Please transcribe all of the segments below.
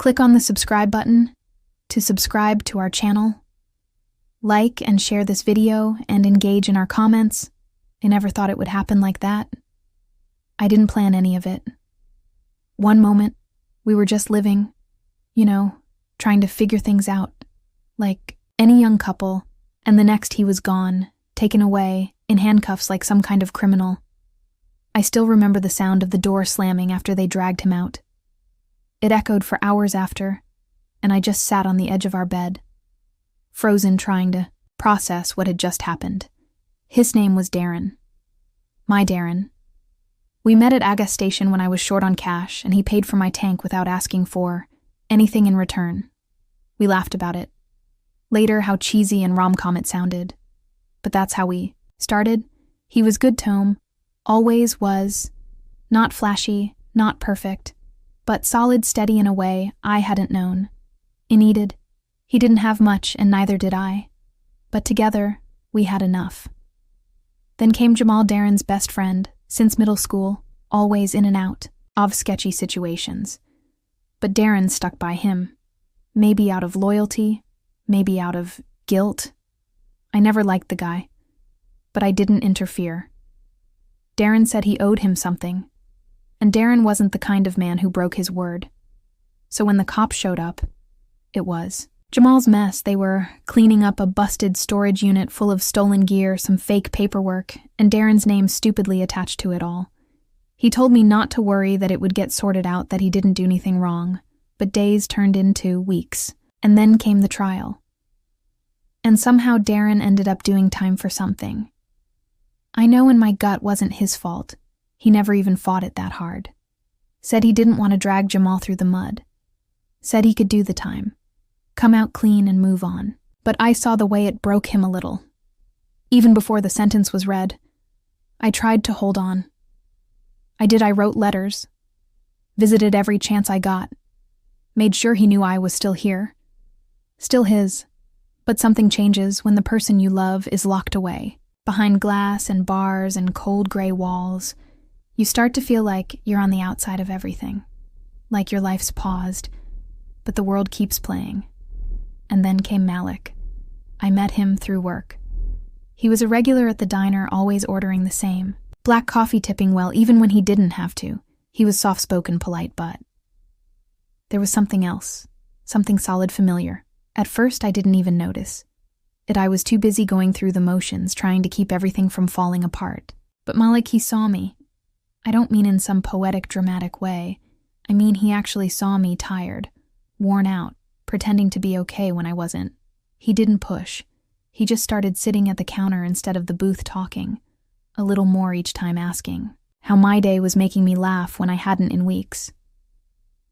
Click on the subscribe button to subscribe to our channel. Like and share this video and engage in our comments. I never thought it would happen like that. I didn't plan any of it. One moment, we were just living, trying to figure things out, like any young couple, and the next he was gone, taken away, in handcuffs like some kind of criminal. I still remember the sound of the door slamming after they dragged him out. It echoed for hours after, and I just sat on the edge of our bed, frozen, trying to process what had just happened. His name was Darren. My Darren. We met at Aga Station when I was short on cash, and he paid for my tank without asking for anything in return. We laughed about it. Later, how cheesy and rom-com it sounded. But that's how we started. He was good tome, always was, not flashy, not perfect, but solid, steady in a way I hadn't known. It needed. He didn't have much, and neither did I. But together, we had enough. Then came Jamal, Darren's best friend, since middle school, always in and out of sketchy situations. But Darren stuck by him. Maybe out of loyalty, maybe out of guilt. I never liked the guy, but I didn't interfere. Darren said he owed him something, and Darren wasn't the kind of man who broke his word. So when the cops showed up, it was Jamal's mess. They were cleaning up a busted storage unit full of stolen gear, some fake paperwork, and Darren's name stupidly attached to it all. He told me not to worry, that it would get sorted out, that he didn't do anything wrong, but days turned into weeks, and then came the trial. And somehow Darren ended up doing time for something. I know in my gut wasn't his fault. He never even fought it that hard. Said he didn't want to drag Jamal through the mud. Said he could do the time, come out clean and move on. But I saw the way it broke him a little. Even before the sentence was read, I tried to hold on. I wrote letters, visited every chance I got, made sure he knew I was still here, still his. But something changes when the person you love is locked away, behind glass and bars and cold gray walls. You start to feel like you're on the outside of everything, like your life's paused, but the world keeps playing. And then came Malik. I met him through work. He was a regular at the diner, always ordering the same. Black coffee, tipping well even when he didn't have to. He was soft-spoken, polite, but there was something else, something solid, familiar. At first, I didn't even notice. I was too busy going through the motions, trying to keep everything from falling apart. But Malik, he saw me. I don't mean in some poetic, dramatic way. I mean he actually saw me tired, worn out, pretending to be okay when I wasn't. He didn't push. He just started sitting at the counter instead of the booth, talking. A little more each time, asking how my day was making me laugh when I hadn't in weeks.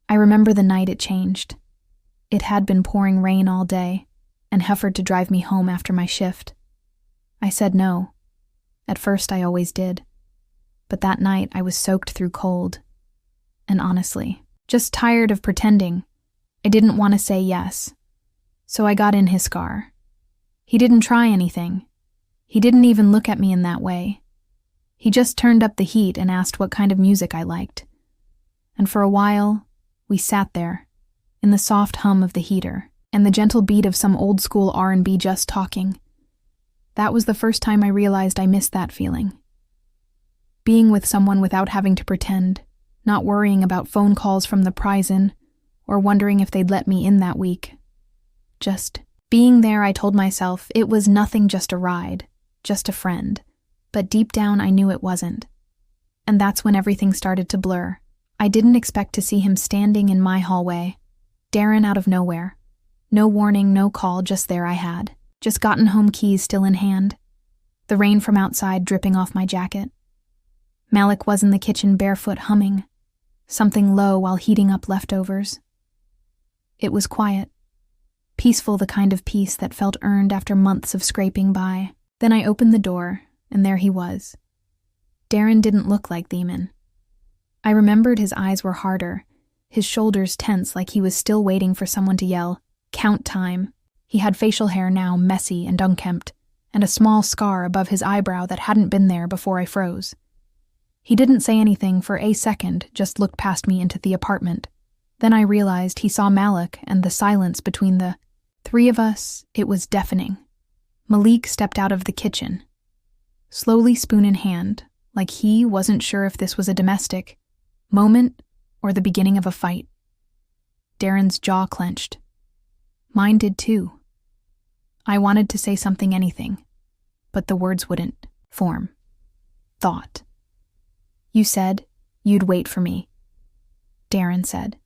I remember the night it changed. It had been pouring rain all day, and Hefford to drive me home after my shift. I said no. At first I always did. But that night I was soaked through cold. And honestly, just tired of pretending. I didn't want to say yes. So I got in his car. He didn't try anything. He didn't even look at me in that way. He just turned up the heat and asked what kind of music I liked. And for a while, we sat there, in the soft hum of the heater, and the gentle beat of some old-school R&B, just talking. That was the first time I realized I missed that feeling. Being with someone without having to pretend, not worrying about phone calls from the prize-in, or wondering if they'd let me in that week. Just being there, I told myself it was nothing, just a ride, just a friend. But deep down I knew it wasn't. And that's when everything started to blur. I didn't expect to see him standing in my hallway. Darren out of nowhere. No warning, no call, just there I had. Just gotten home, keys still in hand. The rain from outside dripping off my jacket. Malik was in the kitchen, barefoot, humming something low while heating up leftovers. It was quiet. Peaceful, the kind of peace that felt earned after months of scraping by. Then I opened the door, and there he was. Darren didn't look like Demon. I remembered his eyes were harder, his shoulders tense like he was still waiting for someone to yell, "Count time." He had facial hair now, messy and unkempt, and a small scar above his eyebrow that hadn't been there before I froze. He didn't say anything for a second, just looked past me into the apartment, Then I realized he saw Malik, and the silence between the three of us, it was deafening. Malik stepped out of the kitchen, slowly spoon in hand, like he wasn't sure if this was a domestic moment or the beginning of a fight. Darren's jaw clenched. Mine did too. I wanted to say something, anything, but the words wouldn't form. Thought. You said you'd wait for me, Darren said.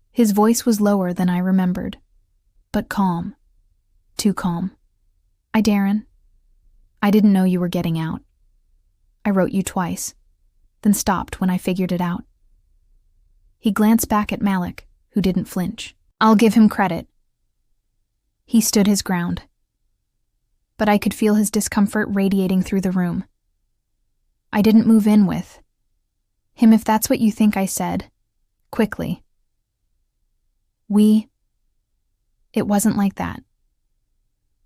His voice was lower than I remembered, but calm. Too calm. Darren, I didn't know you were getting out. I wrote you twice, then stopped when I figured it out. He glanced back at Malik, who didn't flinch. I'll give him credit. He stood his ground, but I could feel his discomfort radiating through the room. I didn't move in with him, if that's what you think I said, quickly. It wasn't like that.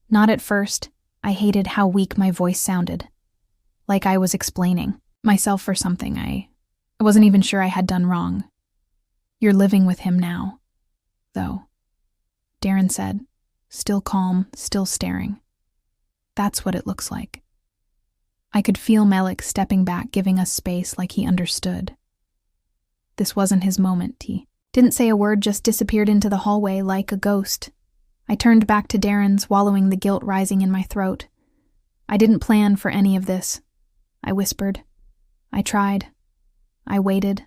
Not at first. I hated how weak my voice sounded, like I was explaining myself for something I wasn't even sure I had done wrong. You're living with him now, though, Darren said, still calm, still staring. That's what it looks like. I could feel Malik stepping back, giving us space, like he understood. This wasn't his moment. He didn't say a word, just disappeared into the hallway like a ghost. I turned back to Darren, swallowing the guilt rising in my throat. I didn't plan for any of this, I whispered. I tried. I waited.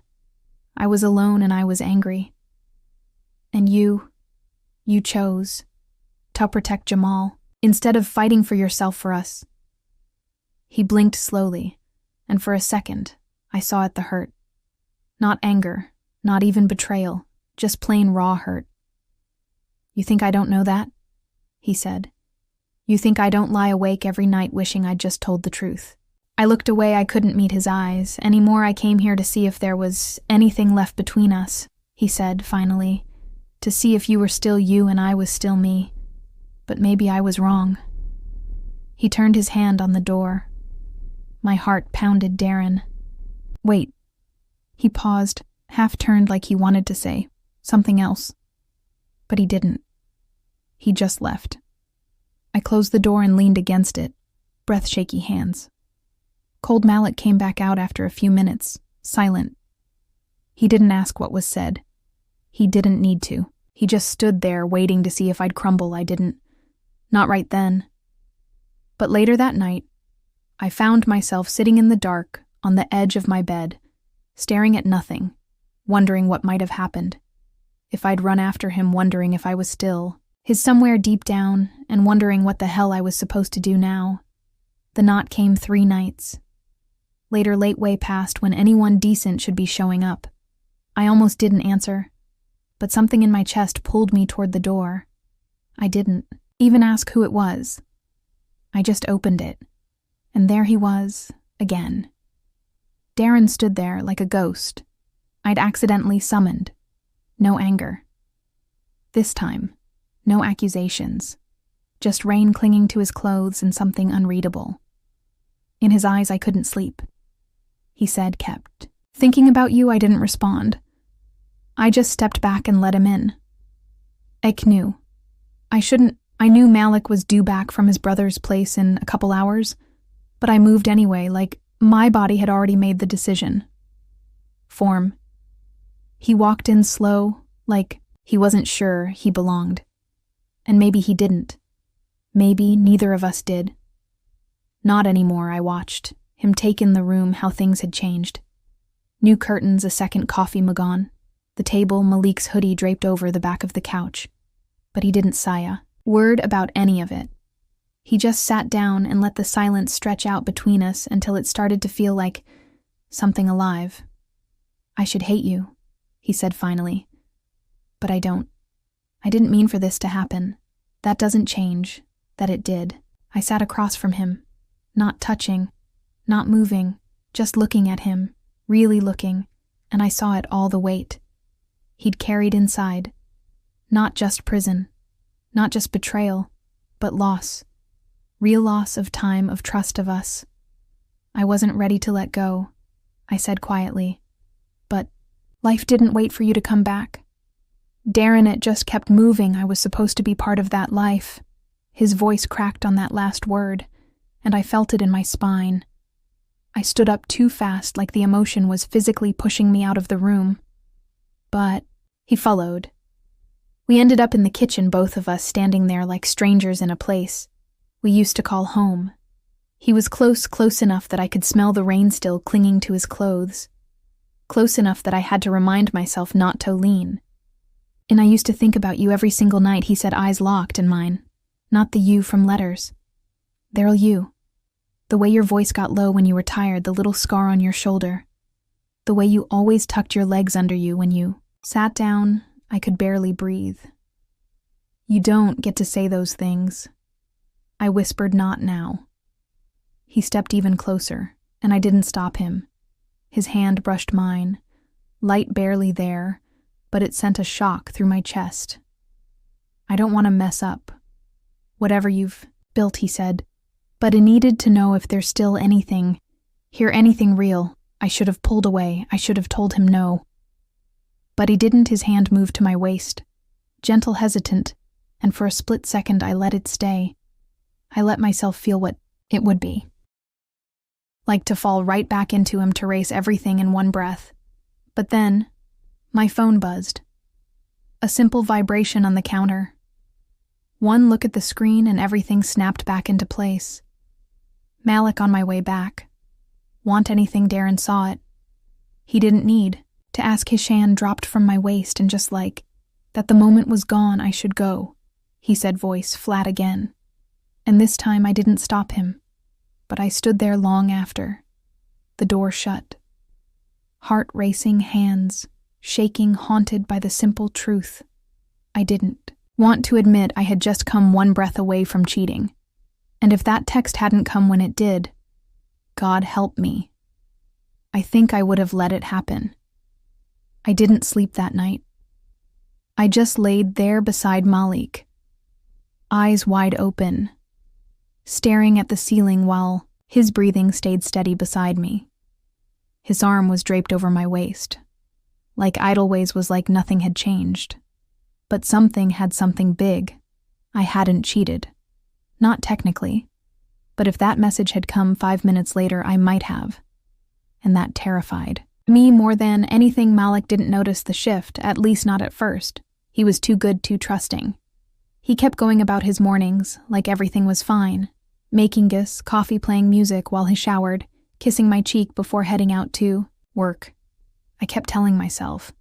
I was alone and I was angry. And you chose to protect Jamal, instead of fighting for yourself for us. He blinked slowly, and for a second, I saw it, the hurt. Not anger, not even betrayal, just plain raw hurt. You think I don't know that? He said. You think I don't lie awake every night wishing I'd just told the truth? I looked away. I couldn't meet his eyes. Anymore. I came here to see if there was anything left between us, he said, finally. To see if you were still you and I was still me. But maybe I was wrong. He turned his hand on the door. My heart pounded. Darren. Wait. He paused, half turned like he wanted to say something else. But he didn't. He just left. I closed the door and leaned against it, breath-shaky hands. Cold Malik came back out after a few minutes, silent. He didn't ask what was said. He didn't need to. He just stood there waiting to see if I'd crumble. I didn't. Not right then. But later that night, I found myself sitting in the dark on the edge of my bed, staring at nothing, wondering what might have happened. If I'd run after him, wondering if I was still his somewhere deep down, and wondering what the hell I was supposed to do now. The knot came 3 nights. Later, late way past when anyone decent should be showing up. I almost didn't answer, but something in my chest pulled me toward the door. I didn't even ask who it was. I just opened it, and there he was, again. Darren stood there like a ghost I'd accidentally summoned. No anger. This time, no accusations. Just rain clinging to his clothes and something unreadable. In his eyes, I couldn't sleep. He said, kept thinking about you. I didn't respond. I just stepped back and let him in. I knew. I knew Malik was due back from his brother's place in a couple hours, but I moved anyway, like my body had already made the decision. Form. He walked in slow, like he wasn't sure he belonged. And maybe he didn't. Maybe neither of us did. Not anymore. I watched him take in the room, how things had changed. New curtains, a second coffee mug on, the table, Malik's hoodie draped over the back of the couch. But he didn't say a word about any of it. He just sat down and let the silence stretch out between us until it started to feel like something alive. I should hate you, he said finally. But I don't. I didn't mean for this to happen. That doesn't change, that it did. I sat across from him, not touching, not moving, just looking at him, really looking, and I saw it all, the weight he'd carried inside. Not just prison, not just betrayal, but loss. Real loss of time, of trust, of us. I wasn't ready to let go, I said quietly. But life didn't wait for you to come back. Darren, it just kept moving. I was supposed to be part of that life. His voice cracked on that last word, and I felt it in my spine. I stood up too fast, like the emotion was physically pushing me out of the room. But he followed. We ended up in the kitchen, both of us standing there like strangers in a place we used to call home. He was close enough that I could smell the rain still clinging to his clothes. Close enough that I had to remind myself not to lean. "And I used to think about you every single night," he said, eyes locked in mine. "Not the you from letters. They're you. The way your voice got low when you were tired, the little scar on your shoulder. The way you always tucked your legs under you when you sat down, I could barely breathe. You don't get to say those things." I whispered, "Not now." He stepped even closer, and I didn't stop him. His hand brushed mine, light barely there, but it sent a shock through my chest. "I don't want to mess up whatever you've built," he said, "but I needed to know if there's still anything real. I should have pulled away. I should have told him no." But he didn't. His hand moved to my waist, gentle, hesitant, and for a split second I let it stay. I let myself feel what it would be. Like to fall right back into him, to erase everything in one breath. But then, my phone buzzed. A simple vibration on the counter. One look at the screen and everything snapped back into place. Malik on my way back. "Want anything?" Darren saw it. He didn't need to ask. His hand dropped from my waist, and just like that, the moment was gone. "I should go," he said, voice flat again. And this time I didn't stop him, but I stood there long after. The door shut. Heart racing, hands shaking, haunted by the simple truth. I didn't want to admit I had just come one breath away from cheating. And if that text hadn't come when it did, God help me, I think I would have let it happen. I didn't sleep that night. I just laid there beside Malik, eyes wide open, staring at the ceiling while his breathing stayed steady beside me. His arm was draped over my waist. Like Idleways was like nothing had changed. But something had something big. I hadn't cheated. Not technically. But if that message had come 5 minutes later, I might have. And that terrified me more than anything. Malik didn't notice the shift, at least not at first. He was too good, too trusting. He kept going about his mornings like everything was fine. Making coffee, playing music while he showered, kissing my cheek before heading out to work. I kept telling myself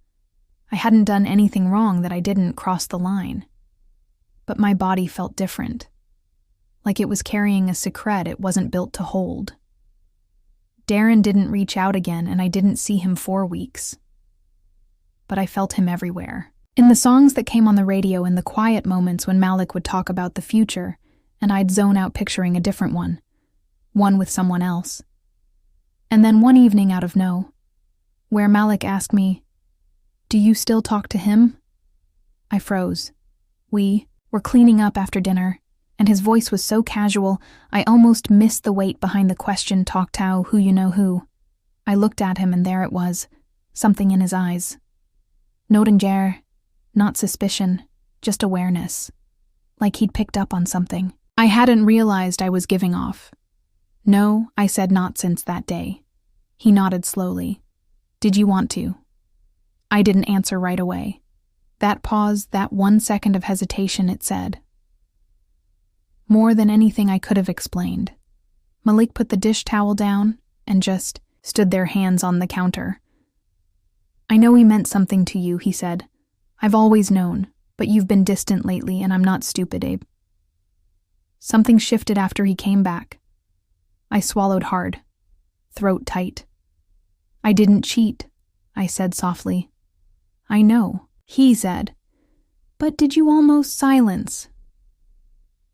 I hadn't done anything wrong, that I didn't cross the line. But my body felt different. Like it was carrying a secret it wasn't built to hold. Darren didn't reach out again, and I didn't see him for weeks. But I felt him everywhere. In the songs that came on the radio, in the quiet moments when Malik would talk about the future, and I'd zone out picturing a different one with someone else. And then one evening out of where Malik asked me, "Do you still talk to him?" I froze. We were cleaning up after dinner, and his voice was so casual, I almost missed the weight behind the question. "Talk to who you know who?" I looked at him, and there it was, something in his eyes. No danger, not suspicion, just awareness. Like he'd picked up on something I hadn't realized I was giving off. "No," I said, "not since that day." He nodded slowly. "Did you want to?" I didn't answer right away. That pause, that 1 second of hesitation, it said more than anything I could have explained. Malik put the dish towel down and just stood there, hands on the counter. "I know he meant something to you," he said. "I've always known, but you've been distant lately, and I'm not stupid, Abe." Something shifted after he came back. I swallowed hard, throat tight. "I didn't cheat," I said softly. "I know," he said. "But did you almost silence?"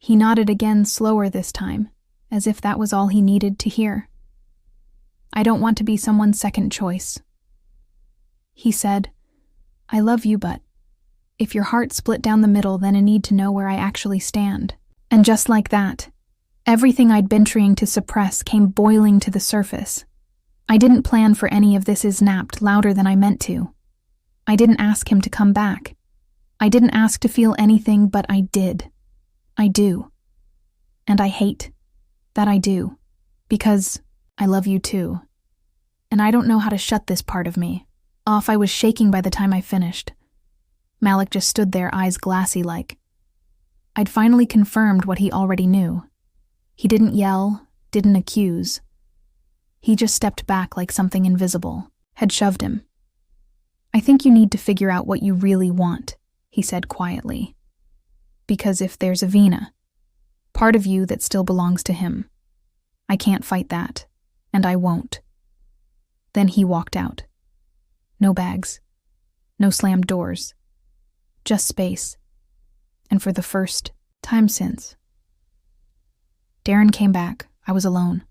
He nodded again, slower this time, as if that was all he needed to hear. "I don't want to be someone's second choice." He said, "I love you, but if your heart split down the middle, then I need to know where I actually stand." And just like that, everything I'd been trying to suppress came boiling to the surface. I didn't plan for any of this. Snapped louder than I meant to. I didn't ask him to come back. I didn't ask to feel anything, but I did. I do. And I hate that I do. Because I love you too. And I don't know how to shut this part of me off. I was shaking by the time I finished. Malik just stood there, eyes glassy like. I'd finally confirmed what he already knew. He didn't yell, didn't accuse. He just stepped back like something invisible had shoved him. I think you need to figure out what you really want, he said quietly. Because if there's a Vina, part of you that still belongs to him, I can't fight that, and I won't. Then he walked out. No bags, no slammed doors, just space. And for the first time since, Darren came back. I was alone.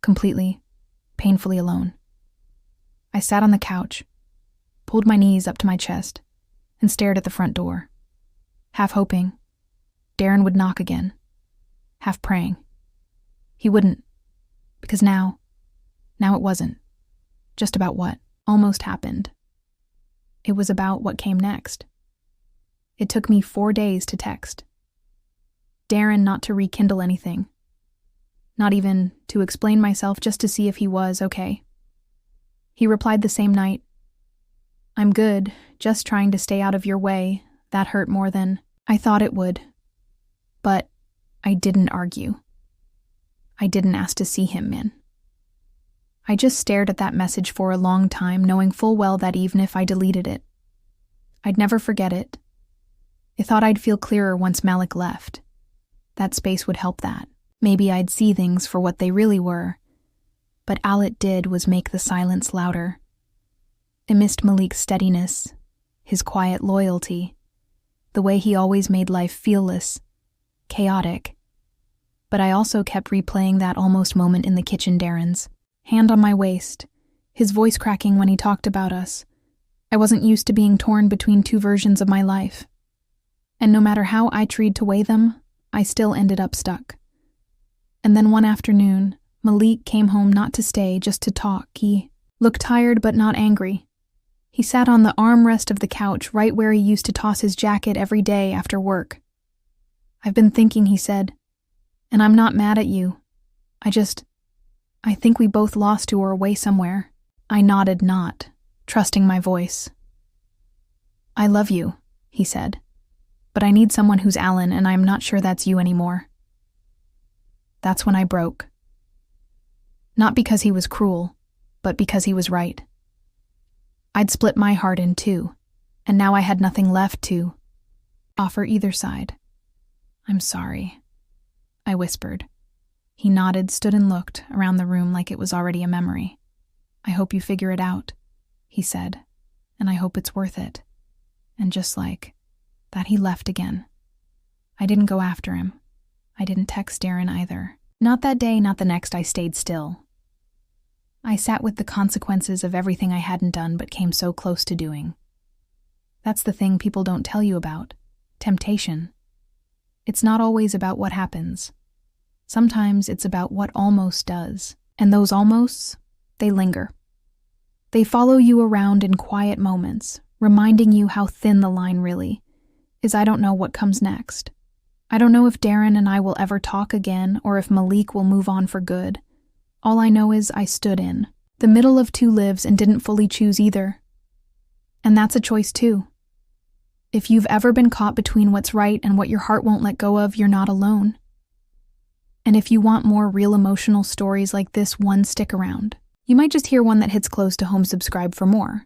Completely, painfully alone. I sat on the couch, pulled my knees up to my chest, and stared at the front door, half hoping Darren would knock again, half praying. He wouldn't, because now it wasn't just about what almost happened. It was about what came next. It took me 4 days to text Darren, not to rekindle anything, not even to explain myself, just to see if he was okay. He replied the same night, I'm good, just trying to stay out of your way. That hurt more than I thought it would. But I didn't argue. I didn't ask to see him, man. I just stared at that message for a long time, knowing full well that even if I deleted it, I'd never forget it. I thought I'd feel clearer once Malik left. That space would help that. Maybe I'd see things for what they really were. But all it did was make the silence louder. It missed Malik's steadiness, his quiet loyalty, the way he always made life feelless, chaotic. But I also kept replaying that almost moment in the kitchen, Darren's hand on my waist, his voice cracking when he talked about us. I wasn't used to being torn between two versions of my life. And no matter how I tried to weigh them, I still ended up stuck. And then one afternoon, Malik came home not to stay, just to talk. He looked tired but not angry. He sat on the armrest of the couch right where he used to toss his jacket every day after work. I've been thinking, he said, and I'm not mad at you. I think we both lost to or away somewhere. I nodded, not trusting my voice. I love you, he said, but I need someone who's Alan, and I'm not sure that's you anymore. That's when I broke. Not because he was cruel, but because he was right. I'd split my heart in two, and now I had nothing left to offer either side. I'm sorry, I whispered. He nodded, stood and looked around the room like it was already a memory. I hope you figure it out, he said, and I hope it's worth it. And just like that, he left again. I didn't go after him. I didn't text Darren either. Not that day, not the next. I stayed still. I sat with the consequences of everything I hadn't done but came so close to doing. That's the thing people don't tell you about. Temptation. It's not always about what happens. Sometimes it's about what almost does. And those almosts, they linger. They follow you around in quiet moments, reminding you how thin the line really is. I don't know what comes next. I don't know if Darren and I will ever talk again or if Malik will move on for good. All I know is I stood in the middle of two lives and didn't fully choose either. And that's a choice too. If you've ever been caught between what's right and what your heart won't let go of, you're not alone. And if you want more real emotional stories like this one, stick around. You might just hear one that hits close to home. Subscribe for more.